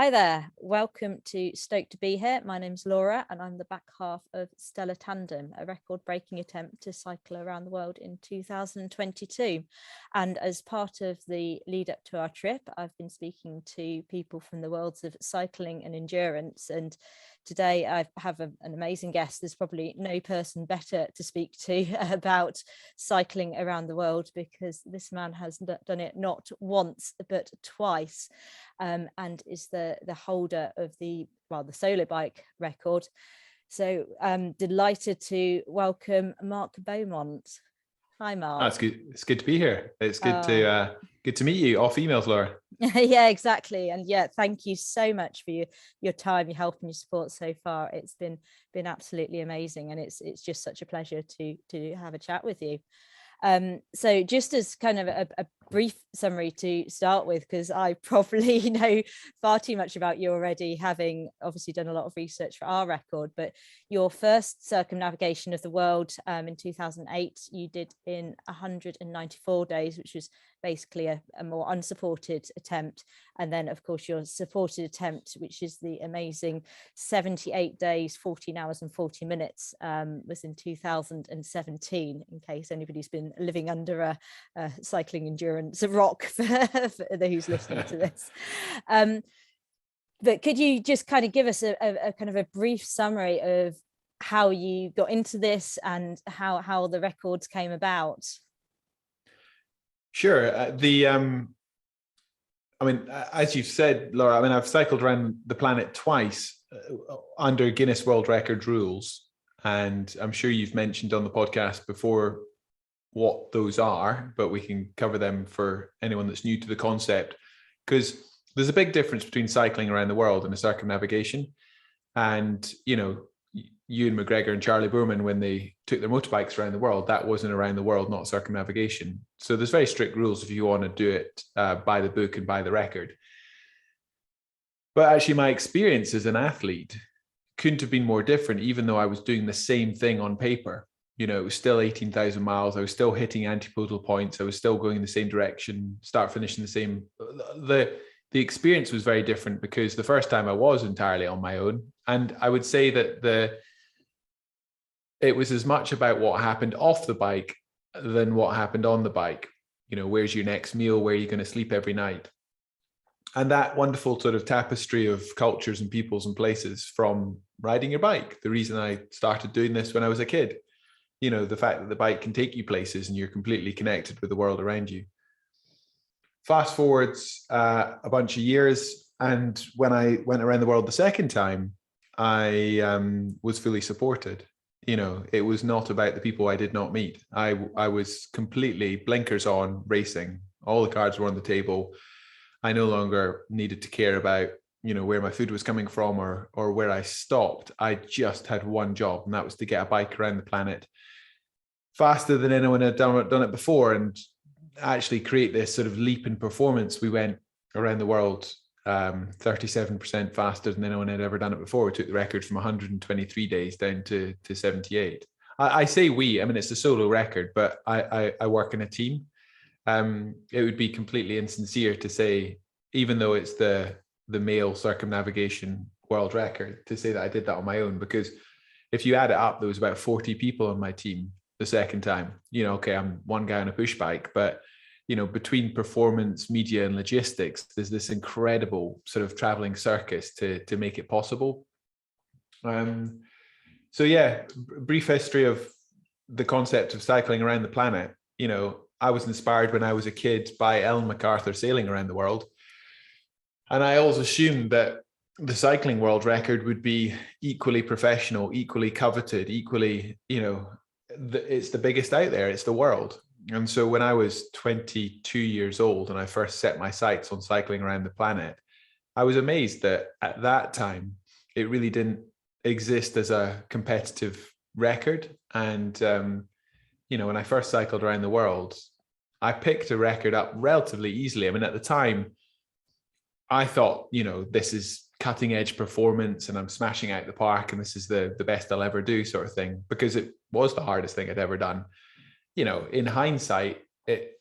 Hi there, welcome to Stoked to be here. My name's Laura and I'm the back half of Stellar Tandem, a record-breaking attempt to cycle around the world in 2022. And as part of the lead up to our trip, I've been speaking to people from the worlds of cycling and endurance. And today I have an amazing guest. There's probably no person better to speak to about cycling around the world, because this man has done it not once, but twice. And is the holder of the solo bike record. So I'm delighted to welcome Mark Beaumont. Hi, Mark. Oh, it's good. It's good to be here. It's good to meet you off emails, Laura. Yeah, exactly. And yeah, thank you so much for your time, your help, and your support so far. It's been absolutely amazing, and it's just such a pleasure to have a chat with you. So just as kind of a brief summary to start with, because I probably know far too much about you already, having obviously done a lot of research for our record, but your first circumnavigation of the world in 2008, you did in 194 days, which was basically a more unsupported attempt. And then of course your supported attempt, which is the amazing 78 days, 14 hours and 40 minutes, was in 2017, in case anybody's been living under a cycling endurance rock for who's listening to this. But could you just kind of give us a kind of a brief summary of how you got into this and how the records came about? Sure. As you've said, Laura, I've cycled around the planet twice under Guinness World Record rules. And I'm sure you've mentioned on the podcast before what those are, but we can cover them for anyone that's new to the concept, because there's a big difference between cycling around the world and a circumnavigation. And, Ewan McGregor and Charlie Boorman, when they took their motorbikes around the world, that wasn't around the world, not circumnavigation. So there's very strict rules if you want to do it by the book and by the record. But actually my experience as an athlete couldn't have been more different, even though I was doing the same thing on paper. It was still 18,000 miles. I was still hitting antipodal points. I was still going in the same direction, start finishing the same. The experience was very different because the first time I was entirely on my own. And I would say that it was as much about what happened off the bike than what happened on the bike. Where's your next meal? Where are you going to sleep every night? And that wonderful sort of tapestry of cultures and peoples and places from riding your bike. The reason I started doing this when I was a kid, the fact that the bike can take you places and you're completely connected with the world around you. Fast forwards a bunch of years, and when I went around the world the second time, I was fully supported. It was not about the people I did not meet. I was completely blinkers on racing. All the cards were on the table. I no longer needed to care about, where my food was coming from or where I stopped. I just had one job, and that was to get a bike around the planet faster than anyone had done it before, and actually create this sort of leap in performance. We went around the world 37% faster than anyone had ever done it before. We took the record from 123 days down to 78. I say we, it's a solo record, but I work in a team. It would be completely insincere to say, even though it's the male circumnavigation world record, to say that I did that on my own, because if you add it up, there was about 40 people on my team the second time. Okay, I'm one guy on a push bike, but between performance, media, and logistics, there's this incredible sort of traveling circus to make it possible. So yeah, brief history of the concept of cycling around the planet. I was inspired when I was a kid by Ellen MacArthur sailing around the world. And I always assumed that the cycling world record would be equally professional, equally coveted, equally, it's the biggest out there, it's the world. And so when I was 22 years old and I first set my sights on cycling around the planet, I was amazed that at that time, it really didn't exist as a competitive record. And, when I first cycled around the world, I picked a record up relatively easily. At the time, I thought, this is cutting edge performance and I'm smashing out the park and this is the best I'll ever do, sort of thing, because it was the hardest thing I'd ever done. In hindsight, it,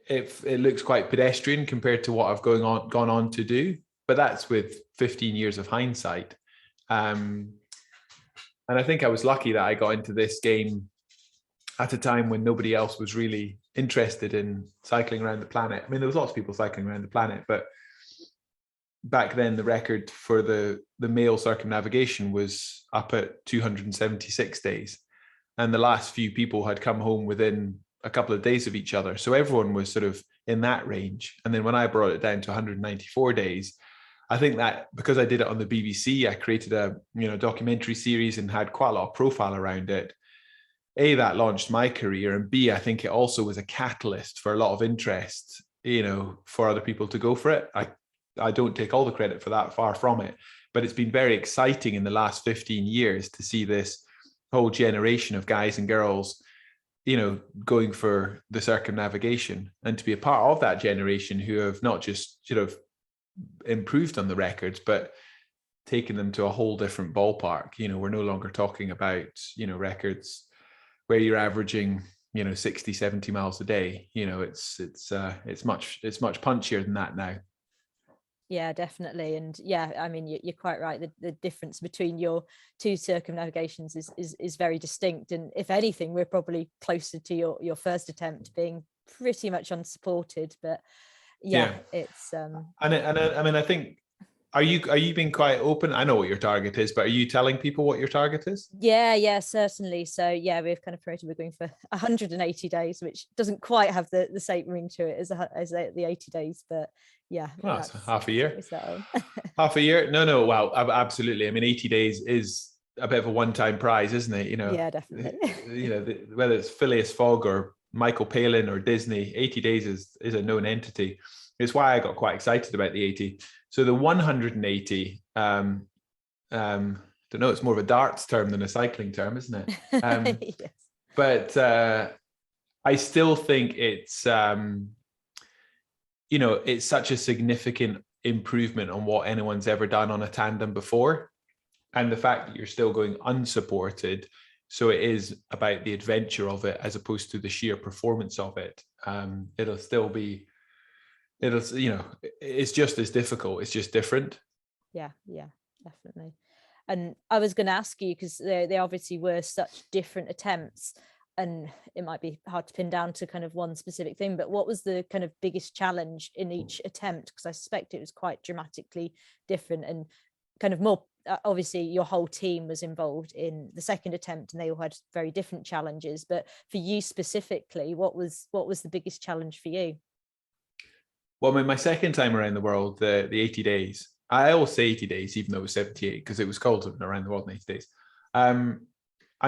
it looks quite pedestrian compared to what I've gone on to do. But that's with 15 years of hindsight. And I think I was lucky that I got into this game at a time when nobody else was really interested in cycling around the planet. I mean, there was lots of people cycling around the planet, but back then the record for the male circumnavigation was up at 276 days. And the last few people had come home within a couple of days of each other. So everyone was sort of in that range. And then when I brought it down to 194 days, I think that because I did it on the BBC, I created a documentary series and had quite a lot of profile around it. A, that launched my career, and B, I think it also was a catalyst for a lot of interest, for other people to go for it. I don't take all the credit for that, far from it, but it's been very exciting in the last 15 years to see this whole generation of guys and girls, going for the circumnavigation, and to be a part of that generation who have not just improved on the records, but taken them to a whole different ballpark. We're no longer talking about, records where you're averaging, 60, 70 miles a day. It's much punchier than that now. Yeah, definitely. And yeah, I mean, you're quite right. The difference between your two circumnavigations is very distinct. And if anything, we're probably closer to your first attempt being pretty much unsupported. But yeah. It's I mean, I think, are you being quite open? I know what your target is, but are you telling people what your target is? Yeah, certainly. So yeah, we've kind of promoted we're going for 180 days, which doesn't quite have the same ring to it as the 80 days, but yeah. Well, that's half a year. So. Half a year? No. Wow, absolutely. I mean, 80 days is a bit of a one-time prize, isn't it? Yeah, definitely. Whether it's Phileas Fogg or Michael Palin or Disney, 80 days is a known entity. It's why I got quite excited about the 80. So the 180, don't know, it's more of a darts term than a cycling term, isn't it? Yes. But I still think it's, it's such a significant improvement on what anyone's ever done on a tandem before. And the fact that you're still going unsupported, so it is about the adventure of it as opposed to the sheer performance of it. It's just as difficult. It's just different. Yeah, definitely. And I was going to ask you, because they obviously were such different attempts, and it might be hard to pin down to kind of one specific thing, but what was the kind of biggest challenge in each attempt? Because I suspect it was quite dramatically different, and kind of more, obviously your whole team was involved in the second attempt and they all had very different challenges, but for you specifically, what was the biggest challenge for you? Well, my second time around the world, the 80 days, I always say 80 days, even though it was 78, because it was called around the world in 80 days. I'm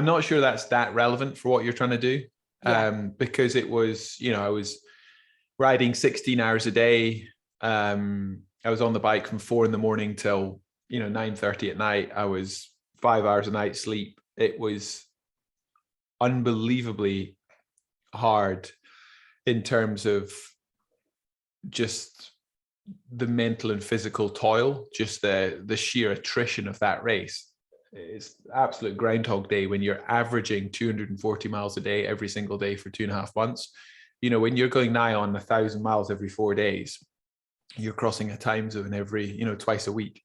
not sure that's that relevant for what you're trying to do. Yeah. Because it was, I was riding 16 hours a day. I was on the bike from 4 a.m. till, 9:30 at night. I was 5 hours a night sleep. It was unbelievably hard in terms of just the mental and physical toil, just the sheer attrition of that race. It's absolute Groundhog Day when you're averaging 240 miles a day every single day for 2.5 months. When you're going nigh on 1,000 miles every 4 days, you're crossing a time zone every, twice a week.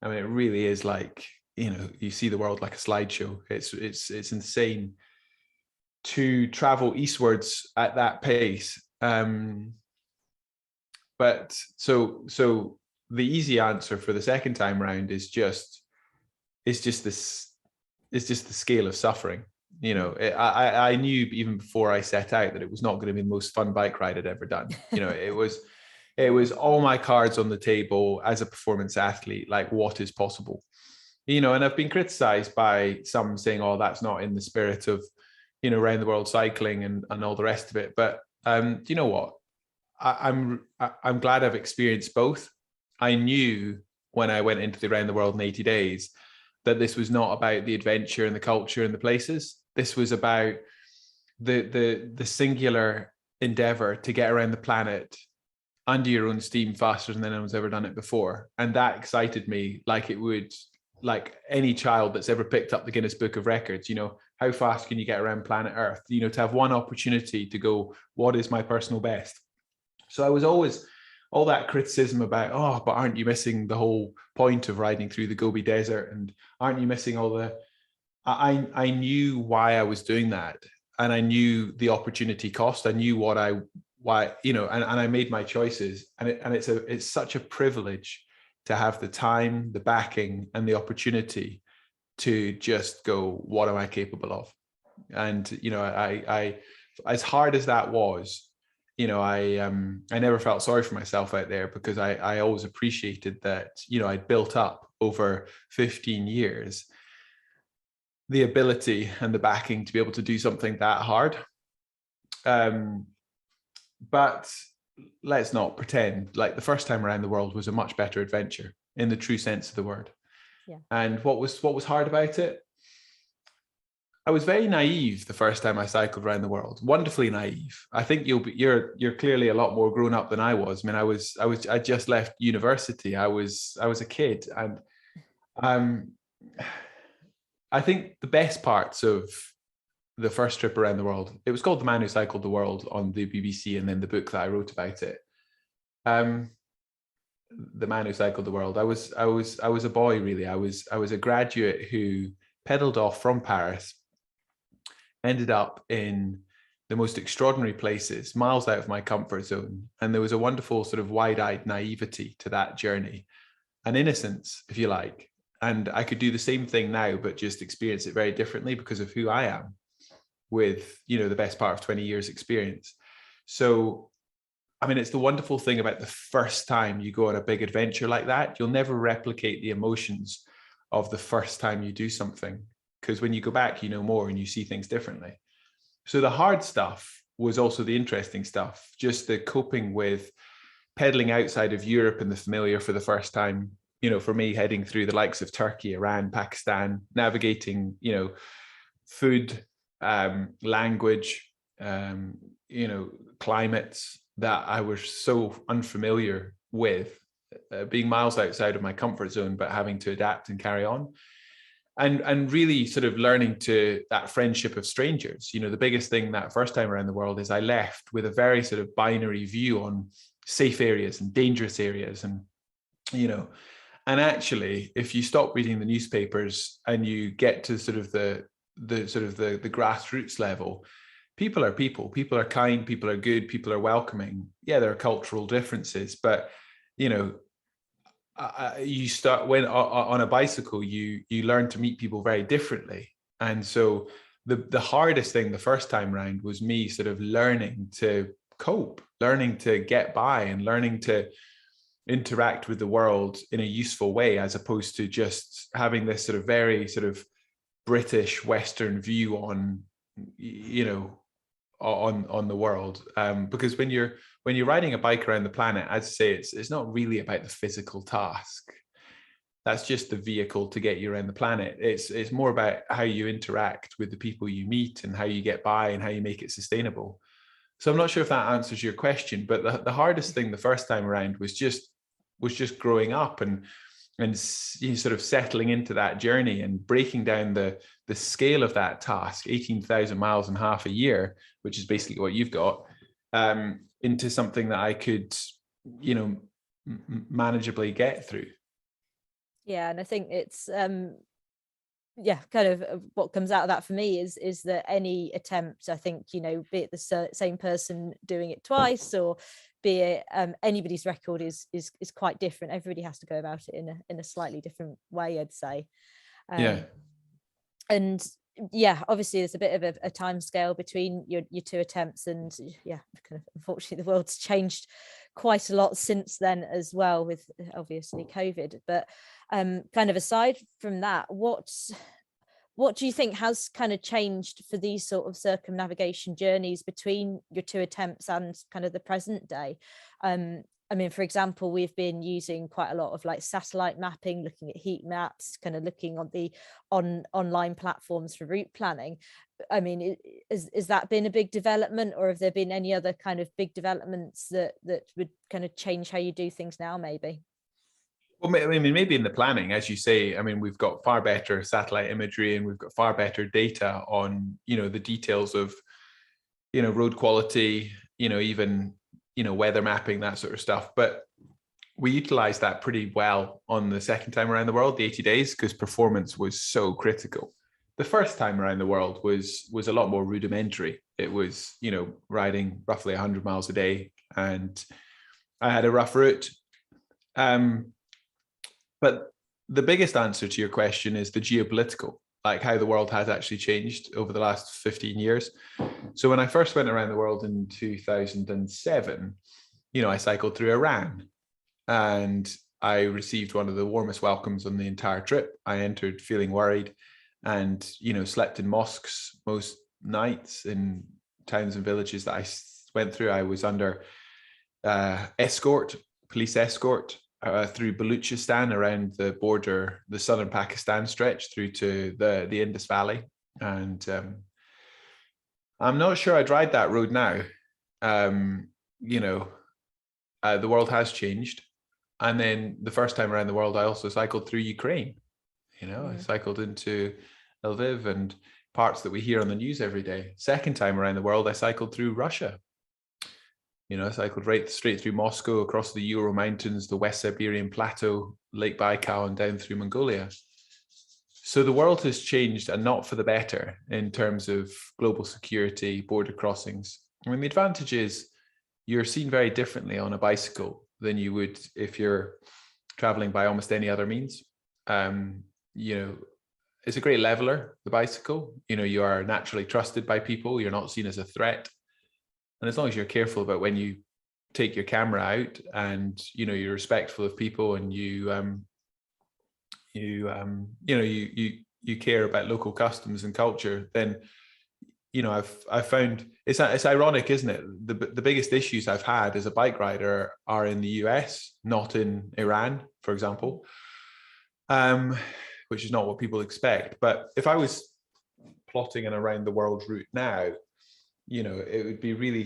I mean, it really is like, you see the world like a slideshow. It's insane to travel eastwards at that pace. But so the easy answer for the second time round is just the scale of suffering. I knew even before I set out that it was not going to be the most fun bike ride I'd ever done. It was all my cards on the table as a performance athlete, like what is possible. And I've been criticized by some saying, oh, that's not in the spirit of, around the world cycling and all the rest of it. But do you know what? I'm glad I've experienced both. I knew when I went into the Around the World in 80 days that this was not about the adventure and the culture and the places. This was about the singular endeavor to get around the planet under your own steam faster than anyone's ever done it before. And that excited me like it would, like any child that's ever picked up the Guinness Book of Records, how fast can you get around planet Earth? You know, to have one opportunity to go, what is my personal best? So I was always, all that criticism about, oh, but aren't you missing the whole point of riding through the Gobi Desert? And aren't you missing all the, I knew why I was doing that. And I knew the opportunity cost. I knew why, you know, and I made my choices. And it's such a privilege to have the time, the backing, and the opportunity to just go, what am I capable of? And, you know, I as hard as that was, you know, I never felt sorry for myself out there, because I always appreciated that, you know, I'd built up over 15 years the ability and the backing to be able to do something that hard. But let's not pretend like the first time around the world was a much better adventure in the true sense of the word. Yeah. And what was hard about it? I was very naive the first time I cycled around the world. Wonderfully naive. I think you're clearly a lot more grown up than I was. I mean, I just left university. I was a kid, and I think the best parts of the first trip around the world, it was called The Man Who Cycled the World on the BBC, and then the book that I wrote about it. The Man Who Cycled the World. I was a boy, really. I was a graduate who pedaled off from Paris, ended up in the most extraordinary places, miles out of my comfort zone. And there was a wonderful sort of wide-eyed naivety to that journey, an innocence, if you like. And I could do the same thing now, but just experience it very differently because of who I am, with, you know, the best part of 20 years experience. So, I mean, it's the wonderful thing about the first time you go on a big adventure like that. You'll never replicate the emotions of the first time you do something, because when you go back, you know more and you see things differently. So the hard stuff was also the interesting stuff, just the coping with pedaling outside of Europe and the familiar for the first time. You know, for me, heading through the likes of Turkey, Iran, Pakistan, navigating, you know, food, language, you know, climates that I was so unfamiliar with, being miles outside of my comfort zone, but having to adapt and carry on. And really sort of learning to that friendship of strangers. You know, the biggest thing that first time around the world is I left with a very sort of binary view on safe areas and dangerous areas. And, you know, and actually, if you stop reading the newspapers and you get to sort of the grassroots level, people are kind, people are good, people are welcoming. Yeah, there are cultural differences, but, you know, you start when on a bicycle, you learn to meet people very differently. And so the hardest thing the first time round was me sort of learning to cope, learning to get by, and learning to interact with the world in a useful way, as opposed to just having this sort of very sort of British Western view on, you know, on the world. Because when you're riding a bike around the planet, as I say, it's not really about the physical task. That's just the vehicle to get you around the planet. It's more about how you interact with the people you meet and how you get by and how you make it sustainable. So I'm not sure if that answers your question, but the hardest thing the first time around was just growing up and you sort of settling into that journey and breaking down the scale of that task, 18,000 miles in half a year, which is basically what you've got, into something that I could, you know, manageably get through. Yeah, and I think it's yeah, kind of what comes out of that for me is that any attempt, I think, you know, be it the same person doing it twice, or be it anybody's record is quite different. Everybody has to go about it in a slightly different way, I'd say. Yeah. And yeah, obviously there's a bit of a time scale between your two attempts, and yeah, kind of unfortunately the world's changed quite a lot since then as well, with obviously COVID. But kind of aside from that, what do you think has kind of changed for these sort of circumnavigation journeys between your two attempts and kind of the present day? I mean, for example, we've been using quite a lot of like satellite mapping, looking at heat maps, kind of looking on the online platforms for route planning. I mean, is that been a big development, or have there been any other kind of big developments that would kind of change how you do things now, maybe? Well, I mean, maybe in the planning, as you say, I mean, we've got far better satellite imagery and we've got far better data on, the details of, road quality, even, weather mapping, that sort of stuff. But we utilized that pretty well on the second time around the world, the 80 days, because performance was so critical. The first time around the world was a lot more rudimentary. It was, riding roughly 100 miles a day, and I had a rough route. But the biggest answer to your question is the geopolitical, like how the world has actually changed over the last 15 years. So when I first went around the world in 2007, I cycled through Iran, and I received one of the warmest welcomes on the entire trip. I entered feeling worried and, slept in mosques most nights in towns and villages that I went through. I was under police escort, through Baluchistan, around the border, the southern Pakistan stretch through to the Indus Valley. And I'm not sure I'd ride that road now. The world has changed. And then the first time around the world, I also cycled through Ukraine. I cycled into Lviv and parts that we hear on the news every day. Second time around the world, I cycled through Russia. I cycled right straight through Moscow, across the Ural Mountains, the West Siberian Plateau, Lake Baikal, and down through Mongolia. So the world has changed, and not for the better, in terms of global security, border crossings. I mean, the advantage is you're seen very differently on a bicycle than you would if you're traveling by almost any other means. It's a great leveler, the bicycle. You are naturally trusted by people. You're not seen as a threat. And as long as you're careful about when you take your camera out, and you're respectful of people, and you care about local customs and culture, then I've found it's ironic, isn't it? The biggest issues I've had as a bike rider are in the US, not in Iran, for example, which is not what people expect. But if I was plotting an around the world route now, it would be really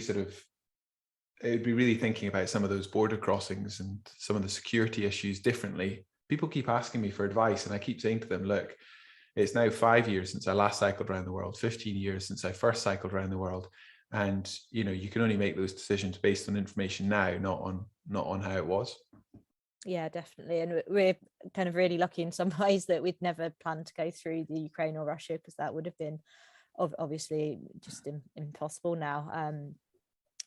thinking about some of those border crossings and some of the security issues differently. People keep asking me for advice, and I keep saying to them, look, it's now 5 years since I last cycled around the world, 15 years since I first cycled around the world. And, you can only make those decisions based on information now, not on how it was. Yeah, definitely. And we're kind of really lucky in some ways that we'd never planned to go through the Ukraine or Russia, because that would have been obviously just impossible now.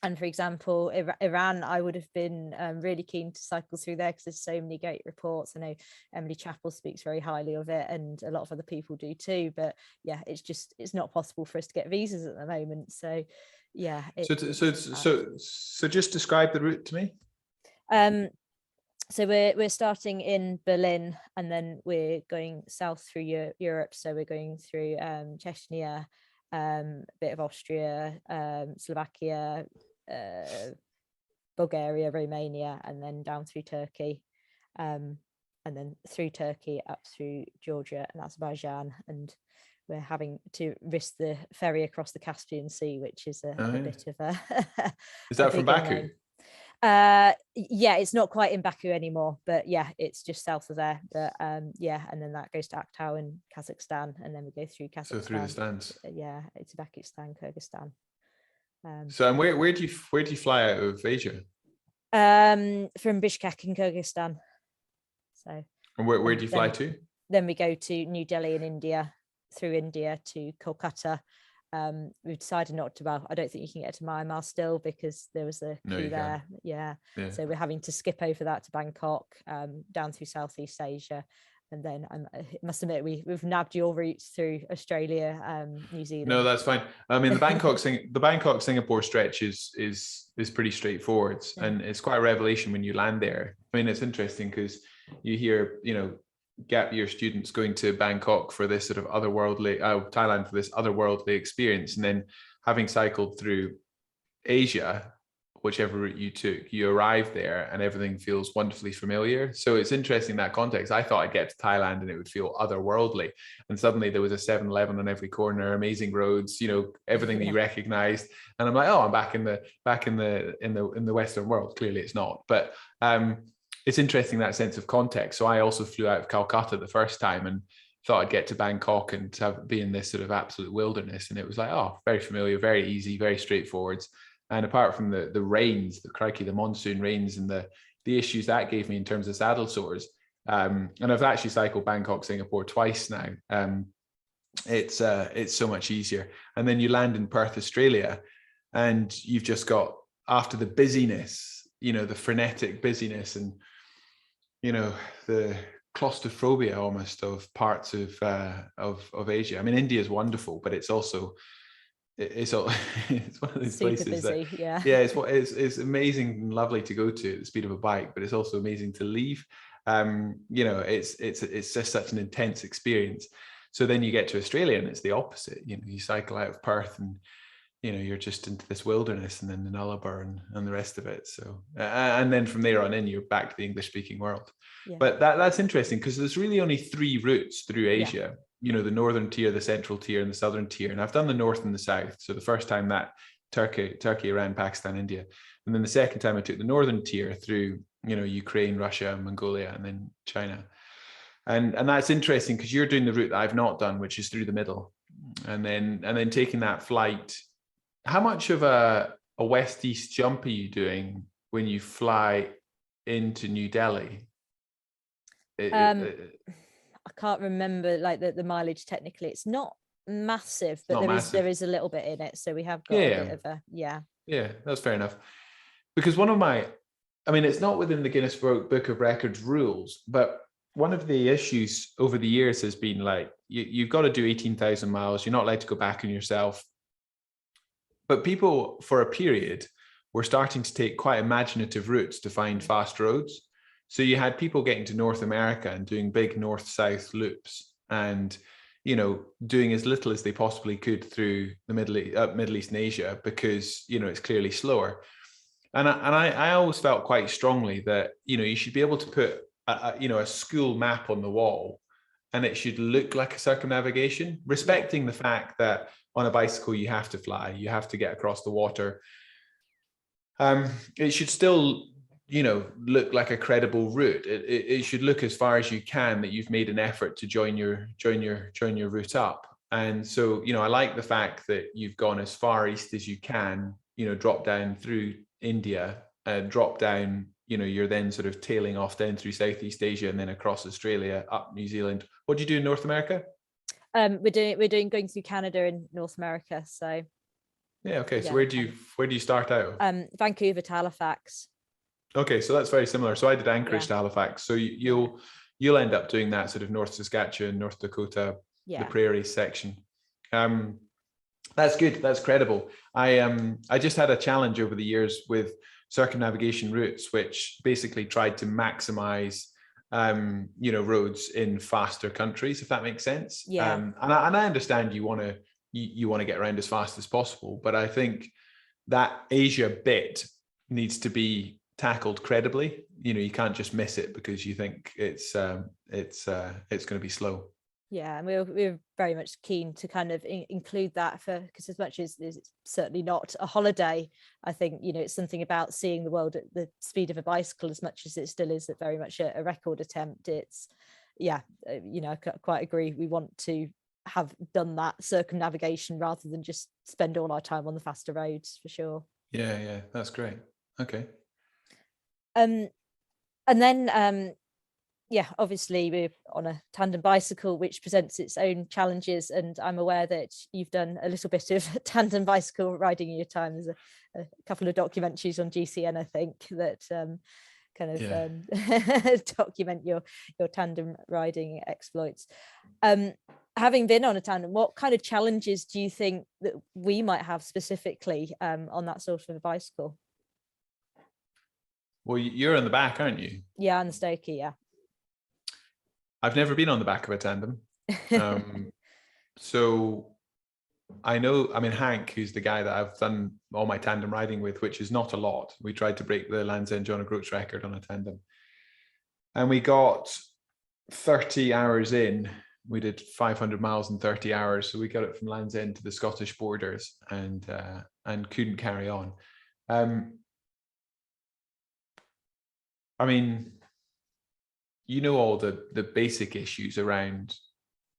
And for example, Iran, I would have been really keen to cycle through there because there's so many great reports. I know Emily Chappell speaks very highly of it, and a lot of other people do too. But yeah, it's not possible for us to get visas at the moment. So yeah. So just describe the route to me. So we're starting in Berlin, and then we're going south through Europe. So we're going through Chechnya, a bit of Austria, Slovakia, Bulgaria, Romania, and then down through Turkey, and then through Turkey up through Georgia and Azerbaijan. And we're having to risk the ferry across the Caspian Sea, which is a bit of a is that from Baku? Yeah, it's not quite in Baku anymore, but yeah, it's just south of there. But yeah, and then that goes to Aktau in Kazakhstan, and then we go through Kazakhstan. So through the stands. Yeah, it's Uzbekistan, Kyrgyzstan. So and where do you fly out of Asia? From Bishkek in Kyrgyzstan. So. And where do you fly to? Then we go to New Delhi in India, through India to Kolkata. We've decided not to. Well, I don't think you can get to Myanmar still because there was a queue there. Yeah. So we're having to skip over that to Bangkok, down through Southeast Asia, and then I must admit we've nabbed your routes through Australia, New Zealand. No, that's fine. I mean, the Bangkok Singapore stretch is pretty straightforward, and it's quite a revelation when you land there. I mean, it's interesting because you hear gap year students going to Bangkok for this sort of otherworldly, Thailand for this otherworldly experience, and then having cycled through Asia, whichever route you took, you arrive there and everything feels wonderfully familiar. So it's interesting that context. I thought I'd get to Thailand and it would feel otherworldly, and suddenly there was a 7-Eleven on every corner, amazing roads, everything that you recognized, and I'm like, oh, I'm back in the Western world. Clearly it's not, but it's interesting, that sense of context. So I also flew out of Calcutta the first time and thought I'd get to Bangkok and be in this sort of absolute wilderness. And it was like, oh, very familiar, very easy, very straightforward. And apart from the rains, the monsoon rains and the issues that gave me in terms of saddle sores. And I've actually cycled Bangkok, Singapore twice now. It's so much easier. And then you land in Perth, Australia, and you've just got, after the busyness, the frenetic busyness and, the claustrophobia almost of parts of Asia. I mean, India is wonderful, but it's also it's one of those super places busy, that yeah, it's amazing and lovely to go to at the speed of a bike, but it's also amazing to leave. It's just such an intense experience. So then you get to Australia and it's the opposite. You cycle out of Perth and you're just into this wilderness, and then the Nullarbor and the rest of it. So and then from there on in, you're back to the English speaking world. yeah. But that's interesting, because there's really only 3 routes through Asia. The northern tier, the central tier, and the southern tier. And I've done the north and the south. So the first time, that Turkey, Iran, Pakistan, India. And then the second time I took the northern tier through, Ukraine, Russia, Mongolia, and then China. And that's interesting, because you're doing the route that I've not done, which is through the middle. And then taking that flight. How much of a west-east jump are you doing when you fly into New Delhi? I can't remember like the mileage technically. It's not massive, but there is a little bit in it. So we have got a bit of a, yeah. Yeah, that's fair enough. Because it's not within the Guinness Book of Records rules, but one of the issues over the years has been like, you've got to do 18,000 miles. You're not allowed to go back on yourself. But people, for a period, were starting to take quite imaginative routes to find fast roads. So you had people getting to North America and doing big north-south loops and, doing as little as they possibly could through the Middle East and Asia, because, it's clearly slower. And I always felt quite strongly that, you should be able to put a school map on the wall, and it should look like a circumnavigation, respecting the fact that on a bicycle you have to fly, you have to get across the water. It should still, look like a credible route. It should look as far as you can that you've made an effort to join your route up. And so, I like the fact that you've gone as far east as you can, drop down through India, drop down, you're then sort of tailing off down through Southeast Asia and then across Australia, up New Zealand. What do you do in North America? We're going through Canada and North America. So yeah, okay. So where do you start out? Vancouver to Halifax. Okay, so that's very similar. So I did Anchorage to Halifax. So you'll end up doing that sort of North Saskatchewan, North Dakota, the prairie section. That's good. That's credible. I just had a challenge over the years with circumnavigation routes, which basically tried to maximize roads in faster countries, if that makes sense. And I understand you want to get around as fast as possible, but I think that Asia bit needs to be tackled credibly. You can't just miss it because you think it's going to be slow. Yeah, and we're very much keen to kind of include that, because as much as it's certainly not a holiday, I think it's something about seeing the world at the speed of a bicycle as much as it still is very much a record attempt. It's I quite agree. We want to have done that circumnavigation rather than just spend all our time on the faster roads, for sure. Yeah, that's great. Okay. And then obviously we're on a tandem bicycle, which presents its own challenges, and I'm aware that you've done a little bit of tandem bicycle riding in your time. There's a couple of documentaries on GCN, I think, that document your tandem riding exploits. Having been on a tandem, what kind of challenges do you think that we might have specifically on that sort of a bicycle? Well, you're in the back, aren't you? Yeah, on the Stoked, yeah. I've never been on the back of a tandem. So I know, Hank, who's the guy that I've done all my tandem riding with, which is not a lot. We tried to break the Land's End John O'Groats record on a tandem. And we got 30 hours in. We did 500 miles in 30 hours. So we got it from Land's End to the Scottish borders and couldn't carry on. you know all the basic issues around,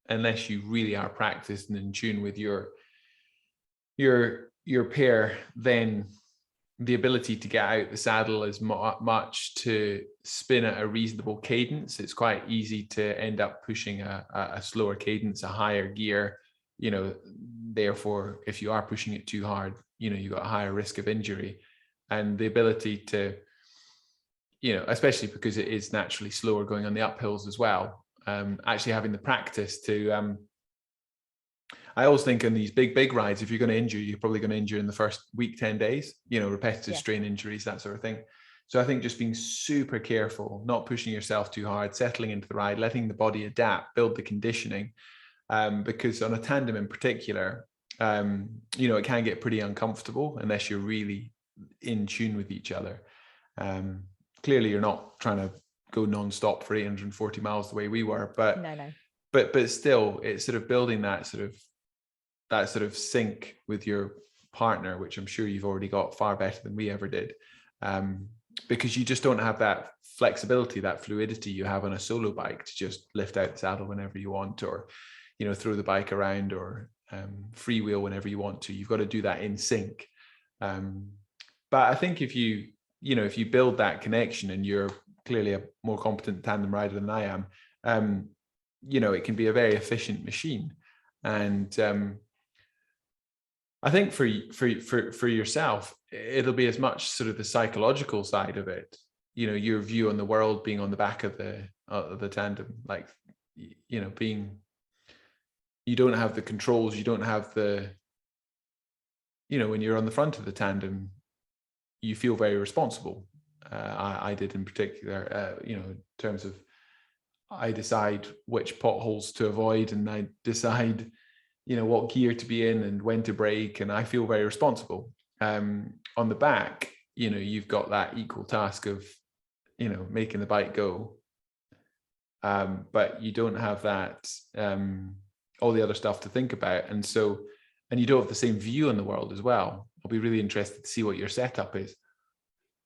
unless you really are practiced and in tune with your pair, then the ability to get out the saddle is much to spin at a reasonable cadence. It's quite easy to end up pushing a slower cadence, a higher gear, you know, therefore, if you are pushing it too hard, you know, you've got a higher risk of injury. And the ability to, you know, especially because it is naturally slower going on the uphills as well, actually having the practice to, I always think in these big rides, if you're going to injure, you're probably going to injure in the first week, 10 days, you know, repetitive strain injuries, that sort of thing. So I think just being super careful, not pushing yourself too hard, settling into the ride, letting the body adapt, build the conditioning, because on a tandem in particular, you know, it can get pretty uncomfortable unless you're really in tune with each other. Clearly, you're not trying to go non-stop for 840 miles the way we were, but no. But still, it's sort of building that sort of sync with your partner, which I'm sure you've already got far better than we ever did, because you just don't have that flexibility, that fluidity you have on a solo bike to just lift out the saddle whenever you want, or, you know, throw the bike around, or freewheel whenever you want to. You've got to do that in sync. But I think if you build that connection, and you're clearly a more competent tandem rider than I am, you know, it can be a very efficient machine. And I think for yourself, it'll be as much sort of the psychological side of it, you know, your view on the world being on the back of the tandem, like, you know, you don't have the controls, you don't have the, you know, when you're on the front of the tandem, you feel very responsible. I did in particular, you know, in terms of, I decide which potholes to avoid, and I decide, you know, what gear to be in and when to brake, and I feel very responsible. On the back, you know, you've got that equal task of, you know, making the bike go, but you don't have that, all the other stuff to think about, and you don't have the same view on the world as well. I'll be really interested to see what your setup is.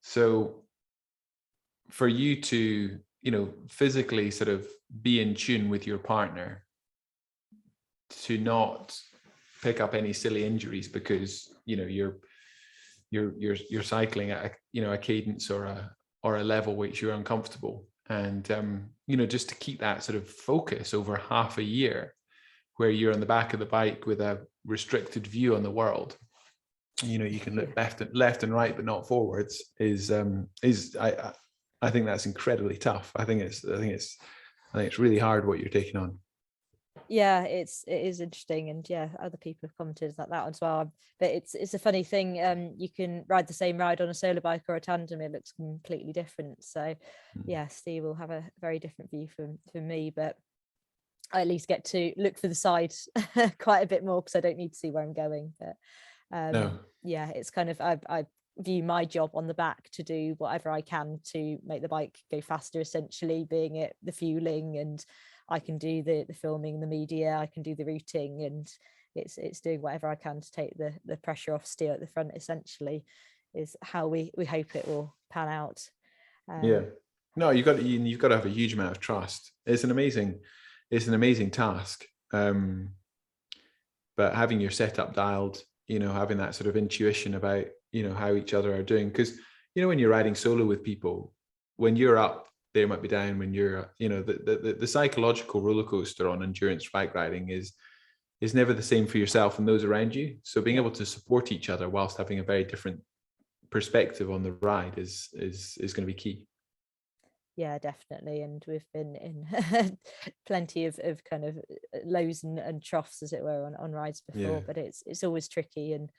So for you to, you know, physically sort of be in tune with your partner, to not pick up any silly injuries because, you know, you're cycling at a, you know, a cadence or a level which you're uncomfortable, and you know, just to keep that sort of focus over half a year where you're on the back of the bike with a restricted view on the world, you know, you can look left and right but not forwards, I think that's incredibly tough. I think it's really hard what you're taking on. Yeah, it is interesting, and yeah, other people have commented like that as well. But it's a funny thing. You can ride the same ride on a solo bike or a tandem; it looks completely different. So, yeah, Steve will have a very different view from me, but I at least get to look for the side quite a bit more because I don't need to see where I'm going. But No. yeah, it's kind of I view my job on the back to do whatever I can to make the bike go faster, essentially, being it the fueling, and I can do the filming, the media, I can do the routing, and it's doing whatever I can to take the pressure off Steele at the front, essentially, is how we hope it will pan out. Yeah. No, you've got to have a huge amount of trust. It's an amazing task. But having your setup dialed, you know, having that sort of intuition about, you know, how each other are doing, because, you know, when you're riding solo with people, when you're up, they might be down. When you're, you know, the psychological roller coaster on endurance bike riding is never the same for yourself and those around you. So being able to support each other whilst having a very different perspective on the ride is going to be key. Yeah, definitely. And we've been in plenty of kind of lows and troughs, as it were, on rides before, but it's always tricky, and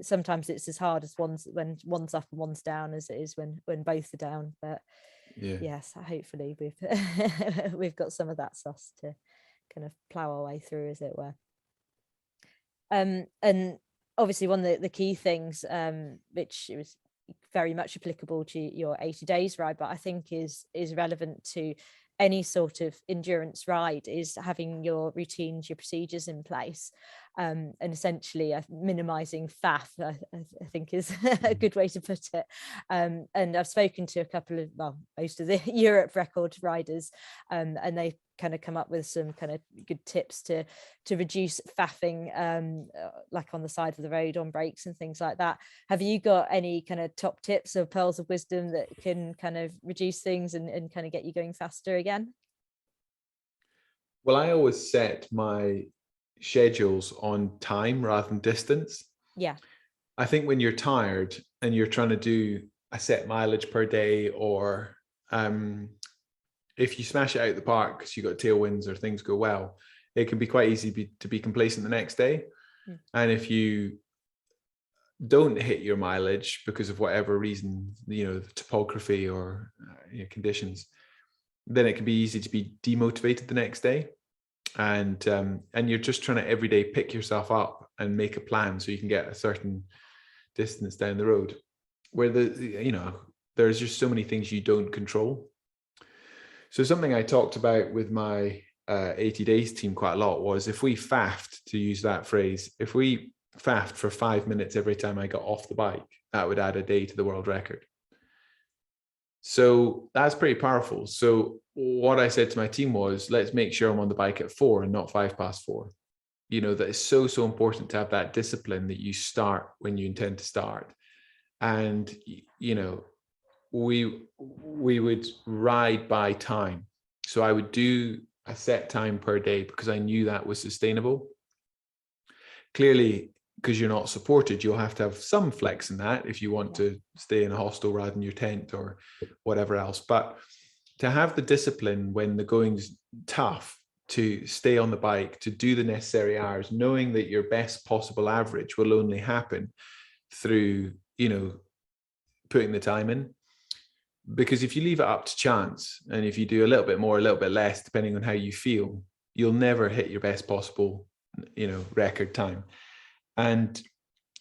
sometimes it's as hard as when one's up and one's down as it is when both are down. But yes, hopefully we've got some of that sauce to kind of plow our way through, as it were. And obviously one of the key things, which was very much applicable to your 80 days ride, but I think is relevant to any sort of endurance ride, is having your routines, your procedures in place. and essentially minimizing faff, I think is a good way to put it. And I've spoken to a couple of, well, most of the Europe record riders, and they kind of come up with some kind of good tips to reduce faffing, like on the side of the road on brakes and things like that. Have you got any kind of top tips or pearls of wisdom that can kind of reduce things and kind of get you going faster again? Well, I always set my schedules on time rather than distance. Yeah. I think when you're tired and you're trying to do a set mileage per day, or if you smash it out of the park because you've got tailwinds or things go well, it can be quite easy to be complacent the next day. And if you don't hit your mileage because of whatever reason, the topography or conditions, then it can be easy to be demotivated the next day. And you're just trying to every day pick yourself up and make a plan so you can get a certain distance down the road, where there's just so many things you don't control. So something I talked about with my 80 days team quite a lot was, if we faffed, to use that phrase, if we faffed for 5 minutes every time I got off the bike, that would add a day to the world record. So that's pretty powerful. So what I said to my team was, let's make sure I'm on the bike at 4 and not 4:05. That is so important to have that discipline, that you start when you intend to start. And, we would ride by time. So I would do a set time per day because I knew that was sustainable. Clearly, because you're not supported, you'll have to have some flex in that if you want to stay in a hostel rather than your tent or whatever else. But to have the discipline when the going's tough, to stay on the bike, to do the necessary hours, knowing that your best possible average will only happen through, putting the time in. Because if you leave it up to chance, and if you do a little bit more, a little bit less, depending on how you feel, you'll never hit your best possible, record time. And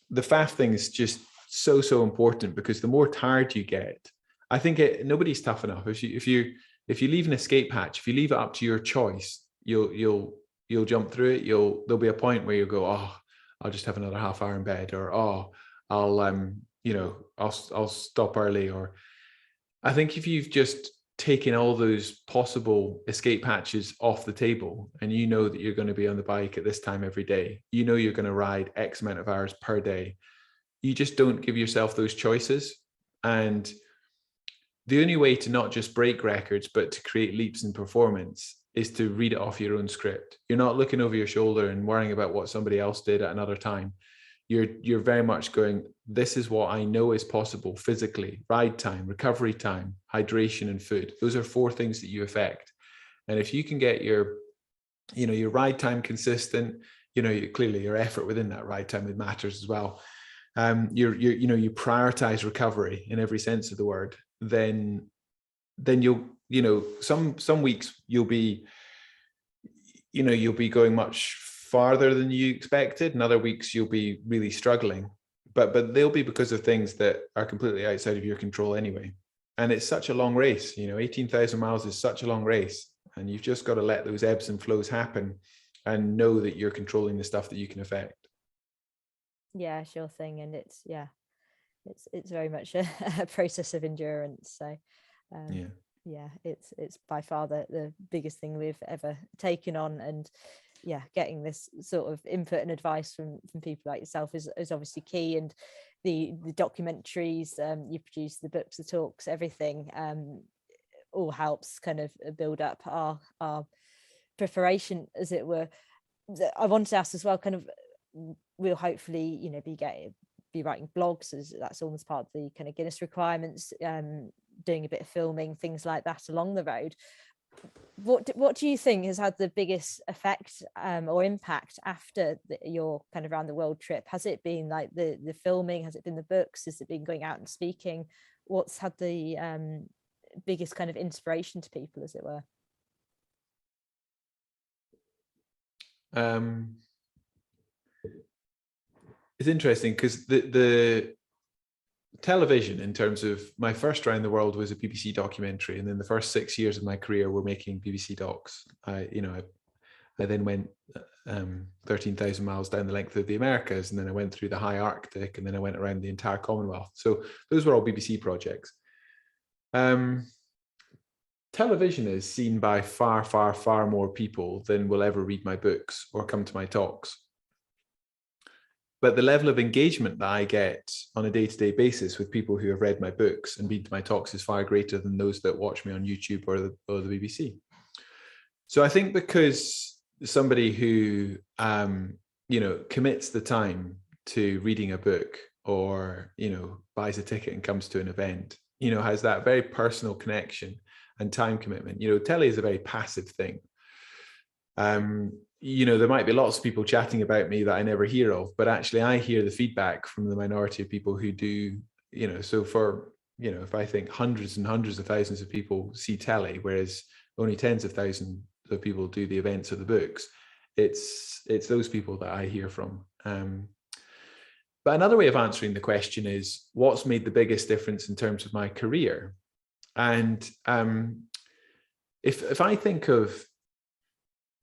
the faff thing is just so important, because the more tired you get, I think nobody's tough enough. If you leave an escape hatch, if you leave it up to your choice, you'll jump through it. There'll be a point where you'll go, oh, I'll just have another half hour in bed, or oh, I'll stop early. Or I think if you've just taken all those possible escape hatches off the table, and you know that you're going to be on the bike at this time every day, you're going to ride X amount of hours per day, you just don't give yourself those choices. And the only way to not just break records, but to create leaps in performance, is to read it off your own script. You're not looking over your shoulder and worrying about what somebody else did at another time. You're very much going, this is what I know is possible physically: ride time, recovery time, hydration, and food. Those are 4 things that you affect. And if you can get your ride time consistent, clearly your effort within that ride time matters as well. You prioritize recovery in every sense of the word, then you'll, some weeks you'll be going much farther than you expected, and other weeks you'll be really struggling, but they'll be because of things that are completely outside of your control anyway. And it's such a long race. 18,000 miles is such a long race, and you've just got to let those ebbs and flows happen and know that you're controlling the stuff that you can affect. Yeah, sure thing. And it's very much a process of endurance. So it's by far the biggest thing we've ever taken on. And getting this sort of input and advice from people like yourself is obviously key. And the documentaries you produce, the books, the talks, everything all helps kind of build up our preparation, as it were. I wanted to ask as well, kind of, we'll hopefully be writing blogs, as that's almost part of the kind of Guinness requirements, doing a bit of filming, things like that along the road. What do you think has had the biggest effect or impact after your kind of around the world trip? Has it been like the filming? Has it been the books? Has it been going out and speaking? What's had the biggest kind of inspiration to people, as it were? It's interesting because the television, in terms of my first round the world, was a BBC documentary, and then the first 6 years of my career were making BBC docs. I I then went 13,000 miles down the length of the Americas, and then I went through the high Arctic, and then I went around the entire Commonwealth. So those were all BBC projects. Television is seen by far, far, far more people than will ever read my books or come to my talks. But the level of engagement that I get on a day-to-day basis with people who have read my books and been to my talks is far greater than those that watch me on YouTube or the BBC. So I think because somebody who, commits the time to reading a book or, buys a ticket and comes to an event, has that very personal connection and time commitment. Telly is a very passive thing. There might be lots of people chatting about me that I never hear of, but actually I hear the feedback from the minority of people who do, so for, if I think hundreds and hundreds of thousands of people see telly, whereas only tens of thousands of people do the events or the books, it's those people that I hear from. But another way of answering the question is, what's made the biggest difference in terms of my career? And if I think of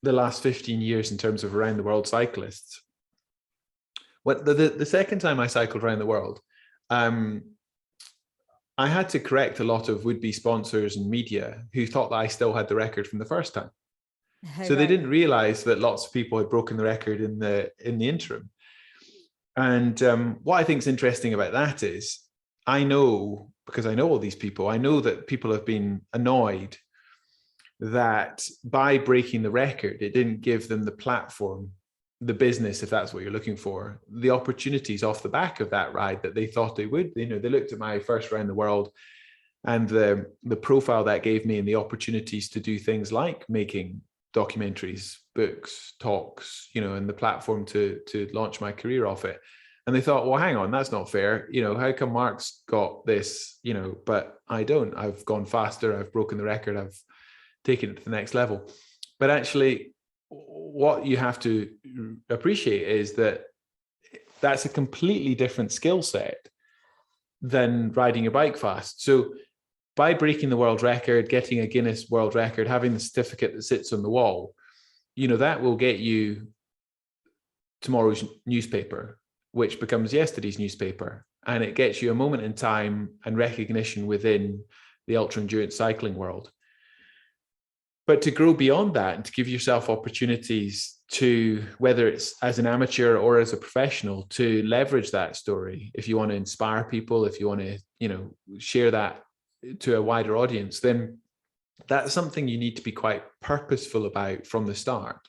the last 15 years in terms of around the world cyclists, the second time I cycled around the world, I had to correct a lot of would-be sponsors and media who thought that I still had the record from the first time. So they didn't realize that lots of people had broken the record in the interim. And what I think is interesting about that is, I know, because I know all these people, I know that people have been annoyed that by breaking the record, it didn't give them the platform, the business, if that's what you're looking for, the opportunities off the back of that ride that they thought they would. They looked at my first round the world and the profile that gave me and the opportunities to do things like making documentaries, books, talks, and the platform to launch my career off it. And they thought, well, hang on, that's not fair. How come Mark's got this, but I don't. I've gone faster. I've broken the record. I've taken it to the next level. But actually, what you have to appreciate is that that's a completely different skill set than riding a bike fast. So by breaking the world record, getting a Guinness World Record, having the certificate that sits on the wall, that will get you tomorrow's newspaper, which becomes yesterday's newspaper. And it gets you a moment in time and recognition within the ultra endurance cycling world. But to grow beyond that and to give yourself opportunities to, whether it's as an amateur or as a professional, to leverage that story, if you want to inspire people, if you want to, share that to a wider audience, then that's something you need to be quite purposeful about from the start.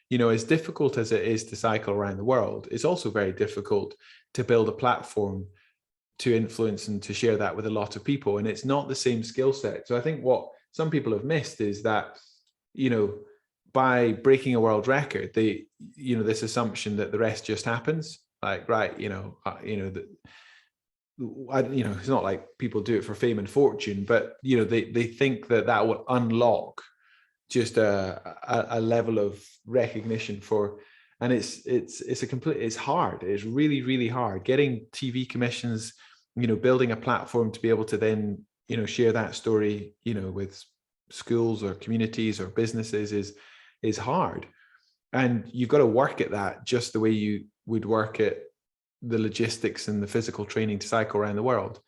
As difficult as it is to cycle around the world, it's also very difficult to build a platform to influence and to share that with a lot of people. And it's not the same skill set. So I think what some people have missed is that, by breaking a world record, this assumption that the rest just happens. Like, right, it's not like people do it for fame and fortune, but they think that would unlock just a level of recognition for, and it's hard. It's really, really hard getting TV commissions, building a platform to be able to then share that story with schools or communities or businesses is hard. And you've got to work at that just the way you would work at the logistics and the physical training to cycle around the world.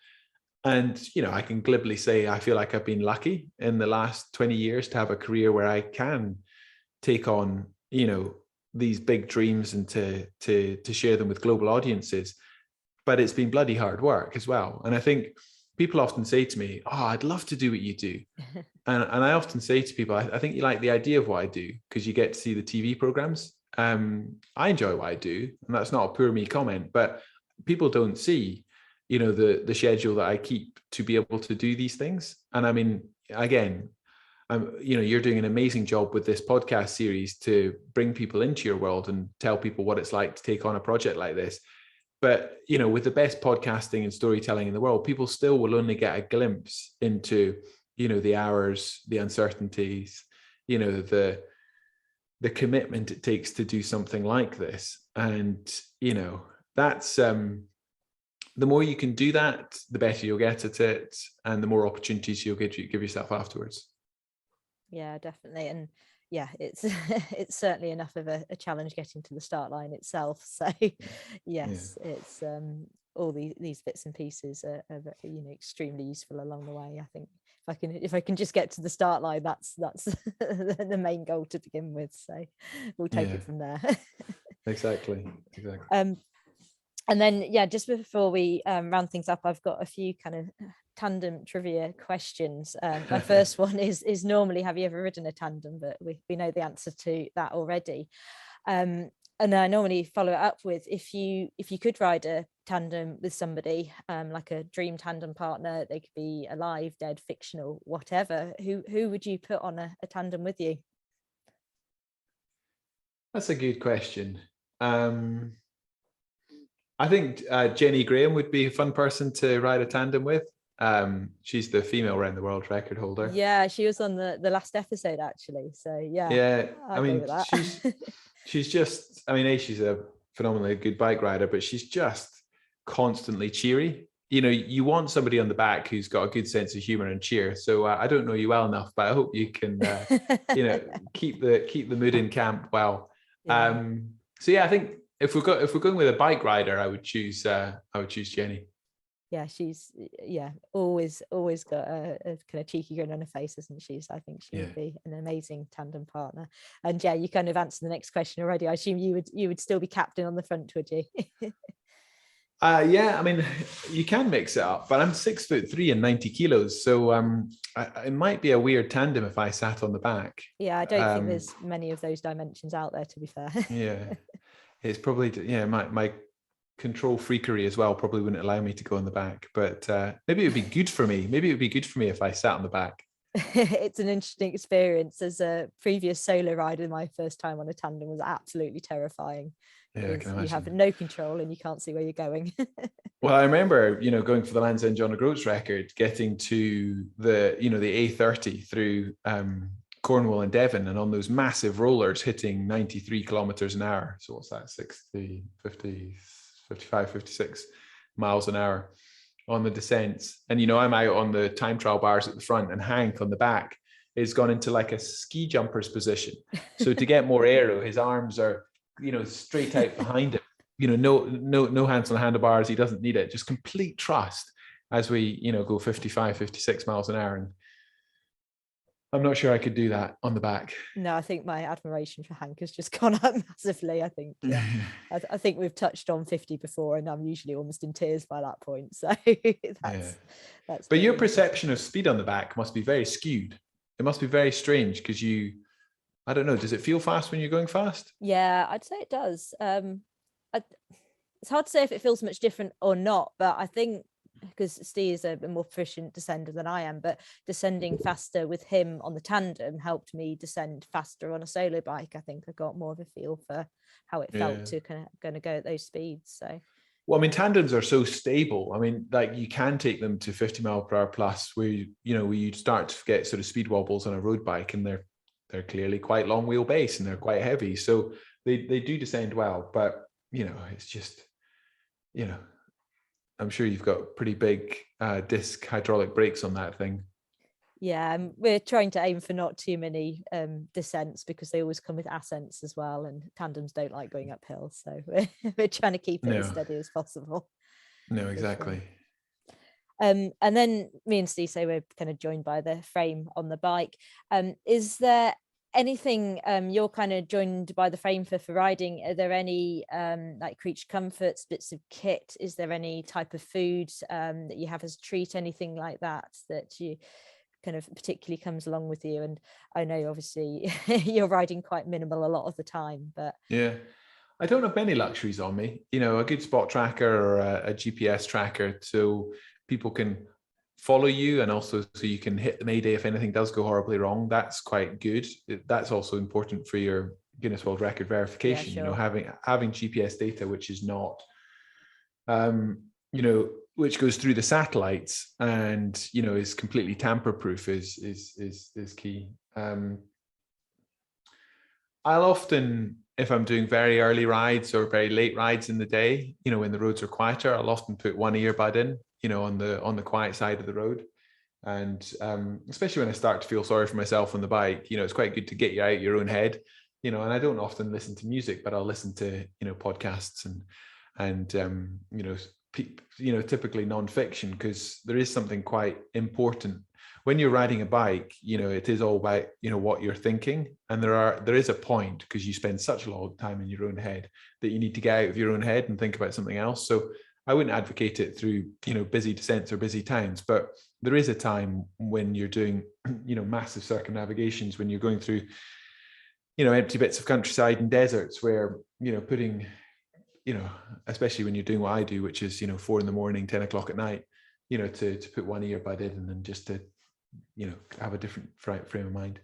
And, I can glibly say, I feel like I've been lucky in the last 20 years to have a career where I can take on, these big dreams and to share them with global audiences. But it's been bloody hard work as well. And I think people often say to me, oh, I'd love to do what you do. And I often say to people, I think you like the idea of what I do because you get to see the TV programs. I enjoy what I do, and that's not a poor me comment, but people don't see, the schedule that I keep to be able to do these things. And I mean, again, you're doing an amazing job with this podcast series to bring people into your world and tell people what it's like to take on a project like this. But, with the best podcasting and storytelling in the world, people still will only get a glimpse into, the hours, the uncertainties, the commitment it takes to do something like this. And, that's, the more you can do that, the better you'll get at it, and the more opportunities you'll give yourself afterwards. Yeah, definitely. And yeah, it's it's certainly enough of a challenge getting to the start line itself. So yes, it's all these bits and pieces are extremely useful along the way. I think if I can just get to the start line, that's the main goal to begin with. So we'll take it from there. Exactly. And then, yeah, just before we round things up, I've got a few kind of tandem trivia questions. My first one is normally, have you ever ridden a tandem? But we know the answer to that already. And I normally follow it up with, if you could ride a tandem with somebody, like a dream tandem partner, they could be alive, dead, fictional, whatever, who would you put on a tandem with you? That's a good question. I think Jenny Graham would be a fun person to ride a tandem with. She's the female round the world record holder. Yeah, she was on the last episode actually. So Yeah, I'll go with that. she's just, I mean, she's a phenomenally good bike rider, but she's just constantly cheery. You want somebody on the back who's got a good sense of humor and cheer. So I don't know you well enough, but I hope you can, keep the mood in camp well. Yeah. So yeah, I think if we're going with a bike rider, I would choose Jenny. Yeah, she's always got a kind of cheeky grin on her face, isn't she? So I think she would be an amazing tandem partner. And yeah, you kind of answered the next question already. I assume you would still be captain on the front, would you? Yeah, I mean, you can mix it up, but I'm 6'3" and 90 kilos, so it might be a weird tandem if I sat on the back. Yeah, I don't think there's many of those dimensions out there, to be fair. Yeah, it's probably my control freakery as well probably wouldn't allow me to go on the back, but maybe it would be good for me. Maybe it would be good for me if I sat on the back. It's an interesting experience. As a previous solo rider, my first time on a tandem was absolutely terrifying. Yeah, I can imagine. You have no control and you can't see where you're going. Well, I remember, going for the Land's End John O'Groats record, getting to the A30 through Cornwall and Devon, and on those massive rollers hitting 93 kilometers an hour. So what's that? 60, 50, 55, 56 miles an hour on the descents. And, I'm out on the time trial bars at the front, and Hank on the back is gone into like a ski jumper's position. So to get more aero, his arms are, straight out behind him. No hands on the handlebars. He doesn't need it. Just complete trust as we, go 55, 56 miles an hour. And I'm not sure I could do that on the back. No, I think my admiration for Hank has just gone up massively. I think, I think we've touched on 50 before, and I'm usually almost in tears by that point. So that's. But your perception of speed on the back must be very skewed. It must be very strange because I don't know, does it feel fast when you're going fast? Yeah, I'd say it does. It's hard to say if it feels much different or not, but I think because Steve is a more proficient descender than I am, but descending faster with him on the tandem helped me descend faster on a solo bike. I think I got more of a feel for how it felt to kind of going to go at those speeds. So, well, I mean, tandems are so stable. I mean, like you can take them to 50 mile per hour plus, where you start to get sort of speed wobbles on a road bike, and they're clearly quite long wheelbase and they're quite heavy, so they do descend well. But it's just, I'm sure you've got pretty big disc hydraulic brakes on that thing. Yeah, we're trying to aim for not too many descents, because they always come with ascents as well, and tandems don't like going uphill, so we're trying to keep it as steady as possible. No, exactly. And then me and Steve say we're kind of joined by the frame on the bike. Is there anything you're kind of joined by the frame for riding? Are there any like creature comforts, bits of kit? Is there any type of food that you have as a treat, anything like that you kind of particularly comes along with you? And I know obviously you're riding quite minimal a lot of the time, but yeah, I don't have many luxuries on me. A good spot tracker or a GPS tracker, so people can follow you, and also so you can hit the mayday if anything does go horribly wrong. That's quite good. That's also important for your Guinness World Record verification. Yeah, sure. Having GPS data which is not which goes through the satellites and is completely tamper proof is key. I'll often, if I'm doing very early rides or very late rides in the day, when the roads are quieter, I'll often put one earbud in, on the quiet side of the road. And especially when I start to feel sorry for myself on the bike, it's quite good to get you out of your own head, and I don't often listen to music, but I'll listen to, podcasts and typically non-fiction, because there is something quite important when you're riding a bike. It is all about, what you're thinking. And there is a point, because you spend such a long time in your own head, that you need to get out of your own head and think about something else. So I wouldn't advocate it through, busy descents or busy towns, but there is a time when you're doing, massive circumnavigations, when you're going through, empty bits of countryside and deserts, where, putting, especially when you're doing what I do, which is, 4 a.m, 10 o'clock at night, to put one earbud in, and then just to, have a different frame of mind.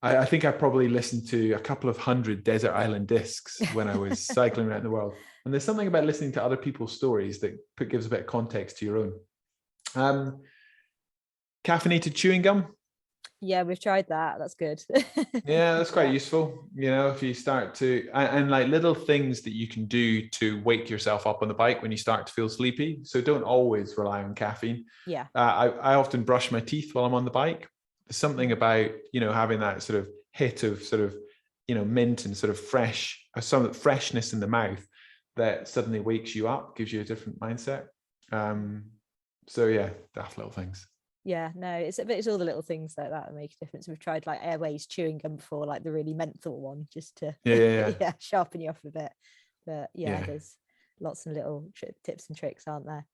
I think I probably listened to a couple of hundred desert island discs when I was cycling around the world. And there's something about listening to other people's stories that gives a bit of context to your own. Caffeinated chewing gum. Yeah, we've tried that. That's good. Yeah, that's quite useful. If you start to, and like little things that you can do to wake yourself up on the bike when you start to feel sleepy. So don't always rely on caffeine. Yeah. I often brush my teeth while I'm on the bike. There's something about, having that sort of hit of sort of, mint and sort of fresh, some freshness in the mouth that suddenly wakes you up, gives you a different mindset. So yeah, daft little things. Yeah, no, it's all the little things like that make a difference. We've tried like Airways chewing gum before, like the really menthol one, just to yeah sharpen you up a bit. But there's lots of little tips and tricks, aren't there?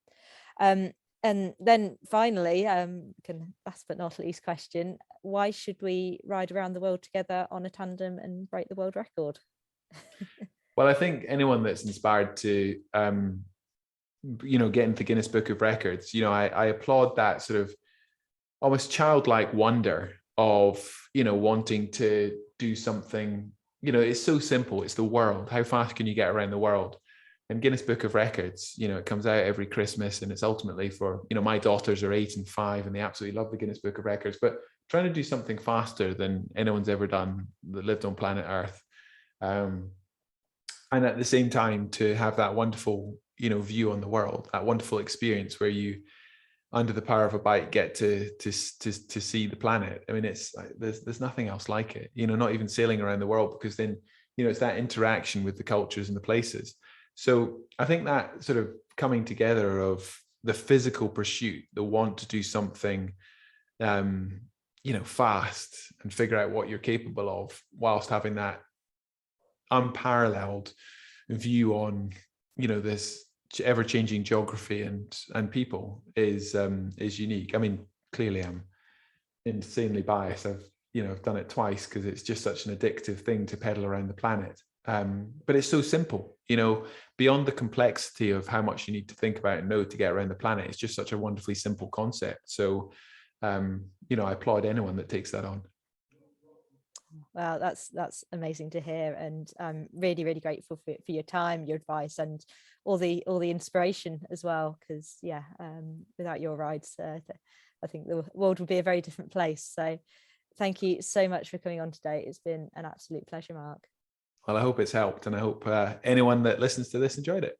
And then finally, last but not least question: why should we ride around the world together on a tandem and break the world record? Well, I think anyone that's inspired to get into the Guinness Book of Records, I applaud that sort of almost childlike wonder of, wanting to do something. It's so simple. It's the world. How fast can you get around the world? And Guinness Book of Records, it comes out every Christmas, and it's ultimately for, my daughters are 8 and 5, and they absolutely love the Guinness Book of Records, but trying to do something faster than anyone's ever done that lived on planet Earth. And at the same time, to have that wonderful, view on the world, that wonderful experience where you, under the power of a bike, get to see the planet. I mean, it's there's nothing else like it, not even sailing around the world, because then, it's that interaction with the cultures and the places. So I think that sort of coming together of the physical pursuit, the want to do something, fast and figure out what you're capable of, whilst having that unparalleled view on, this ever-changing geography and people is unique. I mean, clearly I'm insanely biased. I've done it twice because it's just such an addictive thing to pedal around the planet. But it's so simple, beyond the complexity of how much you need to think about and know to get around the planet. It's just such a wonderfully simple concept. So, I applaud anyone that takes that on. Well, that's amazing to hear, and I'm really, really grateful for your time, your advice, and all the inspiration as well. Because without your rides, I think the world would be a very different place. So, thank you so much for coming on today. It's been an absolute pleasure, Mark. Well, I hope it's helped, and I hope anyone that listens to this enjoyed it.